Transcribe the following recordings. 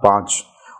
5।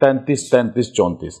33, 33, 34,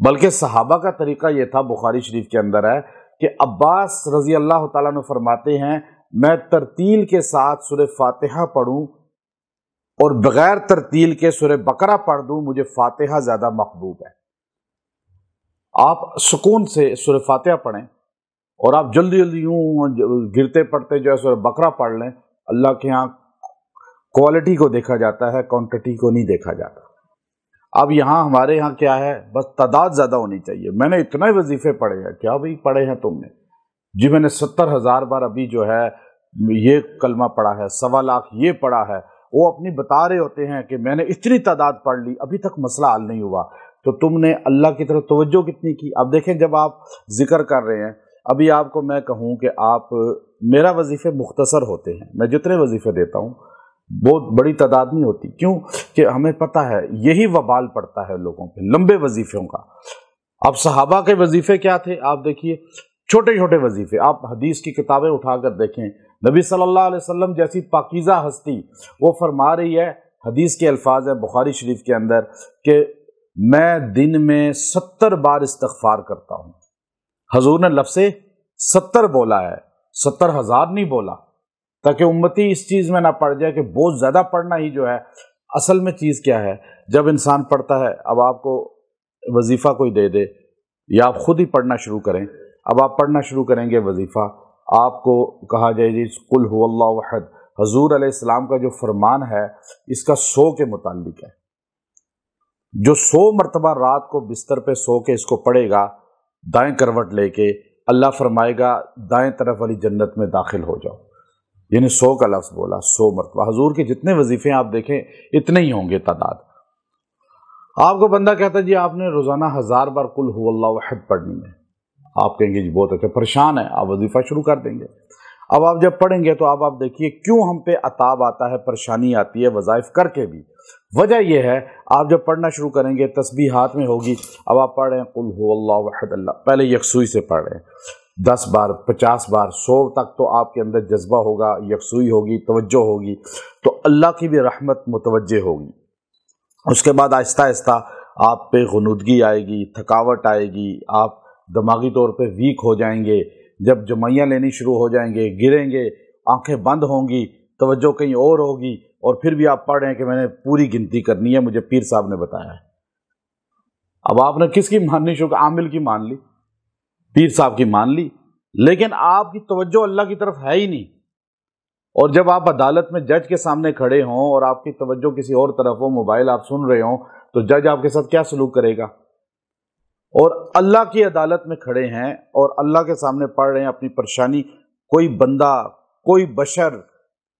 بلکہ صحابہ کا طریقہ یہ تھا، بخاری شریف کے اندر ہے کہ عباس رضی اللہ تعالیٰ عنہ فرماتے ہیں میں ترتیل کے ساتھ سورہ فاتحہ پڑھوں اور بغیر ترتیل کے سورہ بقرہ پڑھ دوں، مجھے فاتحہ زیادہ محبوب ہے۔ آپ سکون سے سورہ فاتحہ پڑھیں اور آپ جلدی جلدی یوں گرتے پڑھتے جو ہے سورہ بقرہ پڑھ لیں، اللہ کے ہاں کوالٹی کو دیکھا جاتا ہے، کوانٹٹی کو نہیں دیکھا جاتا۔ اب یہاں ہمارے ہاں کیا ہے، بس تعداد زیادہ ہونی چاہیے۔ میں نے اتنے وظیفے پڑھے ہیں، کیا بھئی پڑھے ہیں تم نے؟ جی میں نے 70,000 بار ابھی جو ہے یہ کلمہ پڑھا ہے، 1.25 یہ پڑھا ہے۔ وہ اپنی بتا رہے ہوتے ہیں کہ میں نے اتنی تعداد پڑھ لی، ابھی تک مسئلہ حل نہیں ہوا۔ تو تم نے اللہ کی طرف توجہ کتنی کی؟ اب دیکھیں جب آپ ذکر کر رہے ہیں، ابھی آپ کو میں کہوں کہ آپ میرا وظیفے مختصر ہوتے ہیں، میں جتنے وظیفے دیتا ہوں بہت بڑی تعداد نہیں ہوتی، کیوں کہ ہمیں پتہ ہے یہی وبال پڑتا ہے لوگوں پہ لمبے وظیفوں کا۔ اب صحابہ کے وظیفے کیا تھے؟ آپ دیکھیے چھوٹے چھوٹے وظیفے، آپ حدیث کی کتابیں اٹھا کر دیکھیں، نبی صلی اللہ علیہ وسلم جیسی پاکیزہ ہستی وہ فرما رہی ہے، حدیث کے الفاظ ہیں بخاری شریف کے اندر کہ میں دن میں 70 بار استغفار کرتا ہوں۔ حضور نے لفظ 70 بولا ہے، 70,000 نہیں بولا، تاکہ امتی اس چیز میں نہ پڑ جائے کہ بہت زیادہ پڑھنا ہی جو ہے۔ اصل میں چیز کیا ہے، جب انسان پڑھتا ہے، اب آپ کو وظیفہ کوئی دے دے یا آپ خود ہی پڑھنا شروع کریں، اب آپ پڑھنا شروع کریں گے وظیفہ، آپ کو کہا جائے جی قل هو اللہ احد، حضور علیہ السلام کا جو فرمان ہے اس کا 100 کے متعلق ہے، جو 100 مرتبہ رات کو بستر پہ سو کے اس کو پڑھے گا دائیں کروٹ لے کے، اللہ فرمائے گا دائیں طرف والی جنت میں داخل ہو جاؤ، یعنی 100 کا لفظ بولا، 100 مرتبہ۔ حضور کے جتنے وظیفے آپ دیکھیں اتنے ہی ہوں گے تعداد۔ آپ کو بندہ کہتا ہے جی آپ نے روزانہ 1000 بار قل هو اللہ احد پڑھنی ہے، آپ کہیں گے جی بہت اچھا، پریشان ہے، آپ وظیفہ شروع کر دیں گے۔ اب آپ جب پڑھیں گے تو اب آپ دیکھیے کیوں ہم پہ عطاب آتا ہے، پریشانی آتی ہے وظائف کر کے بھی۔ وجہ یہ ہے آپ جب پڑھنا شروع کریں گے تسبیح ہاتھ میں ہوگی، اب آپ پڑھ رہے ہیں قل هو اللہ احد اللہ، پہلے یکسوئی سے پڑھ رہے ہیں 10 بار 50 بار 100 تک، تو آپ کے اندر جذبہ ہوگا، یکسوئی ہوگی، توجہ ہوگی، تو اللہ کی بھی رحمت متوجہ ہوگی۔ اس کے بعد آہستہ آہستہ آپ پہ غنودگی آئے گی، تھکاوٹ آئے گی، آپ دماغی طور پہ ویک ہو جائیں گے، جب جمعیاں لینی شروع ہو جائیں گے، گریں گے، آنکھیں بند ہوں گی، توجہ کہیں اور ہوگی، اور پھر بھی آپ پڑھ رہے ہیں کہ میں نے پوری گنتی کرنی ہے، مجھے پیر صاحب نے بتایا ہے۔ اب آپ نے کس کی ماننی شروع؟ عامل کی مان لی، پیر صاحب کی مان لی، لیکن آپ کی توجہ اللہ کی طرف ہے ہی نہیں۔ اور جب آپ عدالت میں جج کے سامنے کھڑے ہوں اور آپ کی توجہ کسی اور طرف ہو، موبائل آپ سن رہے ہوں، تو جج آپ کے ساتھ کیا سلوک کرے گا؟ اور اللہ کی عدالت میں کھڑے ہیں اور اللہ کے سامنے پڑھ رہے ہیں اپنی پریشانی، کوئی بندہ، کوئی بشر،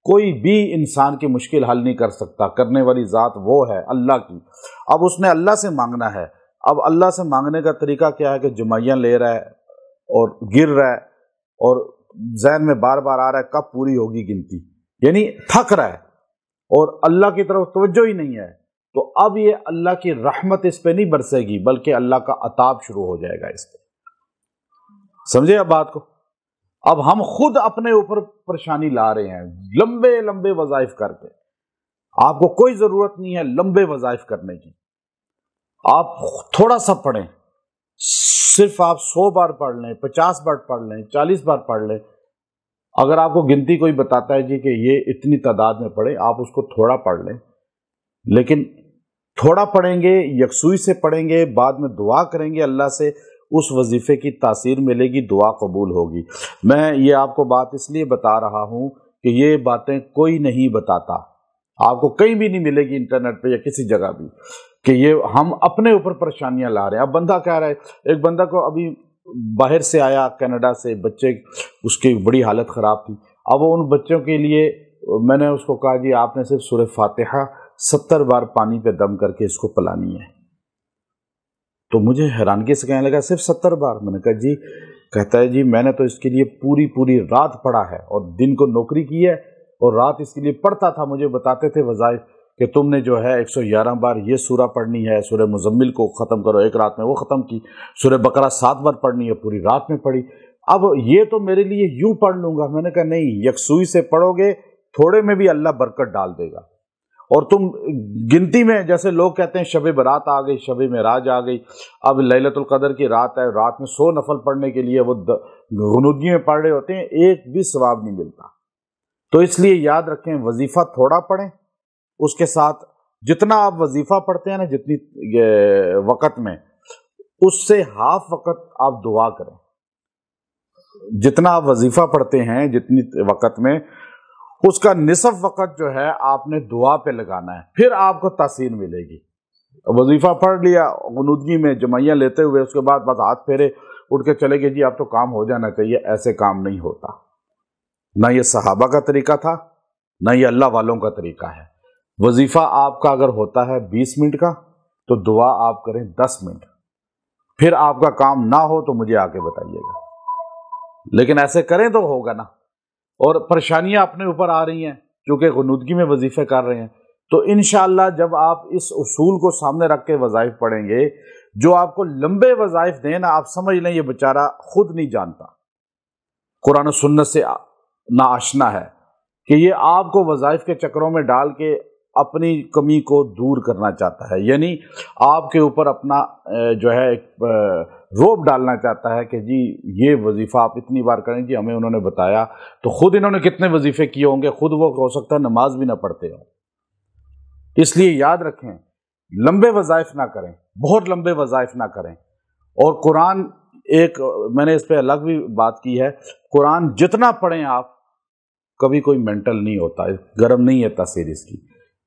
کوئی بھی انسان کی مشکل حل نہیں کر سکتا، کرنے والی ذات وہ ہے اللہ کی۔ اب اس نے اللہ سے مانگنا ہے، اب اللہ سے مانگنے کا طریقہ کیا ہے کہ جمعیاں لے رہا ہے اور گر رہا ہے اور ذہن میں بار بار آ رہا ہے کب پوری ہوگی گنتی، یعنی تھک رہا ہے اور اللہ کی طرف توجہ ہی نہیں ہے، تو اب یہ اللہ کی رحمت اس پہ نہیں برسے گی بلکہ اللہ کا عطاب شروع ہو جائے گا اس پہ۔ سمجھے اب بات کو؟ اب ہم خود اپنے اوپر پریشانی لا رہے ہیں لمبے لمبے وظائف کر کے۔ آپ کو کوئی ضرورت نہیں ہے لمبے وظائف کرنے کی، آپ تھوڑا سا پڑھیں، صرف آپ 100 بار پڑھ لیں، 50 بار پڑھ لیں، 40 بار پڑھ لیں۔ اگر آپ کو گنتی کوئی بتاتا ہے جی کہ یہ اتنی تعداد میں پڑھیں، آپ اس کو تھوڑا پڑھ لیں، لیکن تھوڑا پڑھیں گے، یکسوئی سے پڑھیں گے، بعد میں دعا کریں گے اللہ سے، اس وظیفے کی تاثیر ملے گی، دعا قبول ہوگی۔ میں یہ آپ کو بات اس لیے بتا رہا ہوں کہ یہ باتیں کوئی نہیں بتاتا، آپ کو کہیں بھی نہیں ملے گی انٹرنیٹ پہ یا کسی جگہ بھی، کہ یہ ہم اپنے اوپر پریشانیاں لا رہے ہیں۔ اب بندہ کہہ رہا ہے، ایک بندہ کو ابھی باہر سے آیا کینیڈا سے، بچے اس کی بڑی حالت خراب تھی، اب وہ ان بچوں کے لیے میں نے اس کو کہا جی آپ نے صرف سورہ فاتحہ 70 بار پانی پہ دم کر کے اس کو پلانی ہے۔ تو مجھے حیرانگی سے کہنے لگا صرف 70 بار؟ میں نے کہا جی، کہتا ہے جی میں نے تو اس کے لیے پوری رات پڑھا ہے، اور دن کو نوکری کی ہے اور رات اس کے لیے پڑھتا تھا، مجھے بتاتے تھے وظائف کہ تم نے جو ہے 111 بار یہ سورہ پڑھنی ہے، سورہ مزمل کو ختم کرو، ایک رات میں وہ ختم کی، سورہ بقرہ 7 بار پڑھنی ہے، پوری رات میں پڑھی۔ اب یہ تو میرے لیے یوں پڑھ لوں گا؟ میں نے کہا نہیں، یکسوئی سے پڑھو گے، تھوڑے میں بھی اللہ برکت ڈال دے گا، اور تم گنتی میں جیسے لوگ کہتے ہیں شب برات آ گئی، شب معراج آ گئی، اب لیلۃ القدر کی رات ہے، رات میں 100 نفل پڑھنے کے لیے وہ غنودگی میں پڑھ رہے ہوتے ہیں، ایک بھی ثواب نہیں ملتا۔ تو اس لیے یاد رکھیں وظیفہ تھوڑا پڑھیں، اس کے ساتھ جتنا آپ وظیفہ پڑھتے ہیں نا جتنی وقت میں، اس سے ہاف وقت آپ دعا کریں۔ جتنا آپ وظیفہ پڑھتے ہیں جتنی وقت میں، اس کا نصف وقت جو ہے آپ نے دعا پہ لگانا ہے، پھر آپ کو تحسین ملے گی۔ وظیفہ پڑھ لیا غنودگی میں جمعیاں لیتے ہوئے، اس کے بعد بس ہاتھ پھیرے اٹھ کے چلے گئے، جی اب تو کام ہو جانا چاہیے، ایسے کام نہیں ہوتا۔ نہ یہ صحابہ کا طریقہ تھا، نہ یہ اللہ والوں کا طریقہ ہے۔ وظیفہ آپ کا اگر ہوتا ہے 20 منٹ کا تو دعا آپ کریں 10 منٹ، پھر آپ کا کام نہ ہو تو مجھے آ کے بتائیے گا، لیکن ایسے کریں تو ہوگا نا۔ اور پریشانیاں اپنے اوپر آ رہی ہیں کیونکہ غنودگی میں وظیفے کر رہے ہیں، تو انشاءاللہ جب آپ اس اصول کو سامنے رکھ کے وظائف پڑھیں گے، جو آپ کو لمبے وظائف دیں نا، آپ سمجھ لیں یہ بیچارہ خود نہیں جانتا، قرآن و سنت سے ناآشنا ہے، کہ یہ آپ کو وظائف کے چکروں میں ڈال کے اپنی کمی کو دور کرنا چاہتا ہے، یعنی آپ کے اوپر اپنا جو ہے ایک روب ڈالنا چاہتا ہے کہ جی یہ وظیفہ آپ اتنی بار کریں، جی ہمیں انہوں نے بتایا، تو خود انہوں نے کتنے وظیفے کیے ہوں گے، خود وہ ہو سکتا ہے نماز بھی نہ پڑھتے ہوں۔ اس لیے یاد رکھیں لمبے وظائف نہ کریں، بہت لمبے وظائف نہ کریں۔ اور قرآن ایک میں نے اس پہ الگ بھی بات کی ہے، قرآن جتنا پڑھیں آپ، کبھی کوئی مینٹل نہیں ہوتا، گرم نہیں ہے تاثیر اس کی،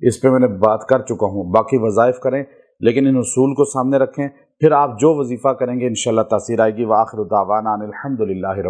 اس پہ میں نے بات کر چکا ہوں۔ باقی وظائف کریں لیکن ان اصول کو سامنے رکھیں، پھر آپ جو وظیفہ کریں گے انشاءاللہ تاثیر آئے گی۔ وآخر دعوانا ان الحمدللہ رب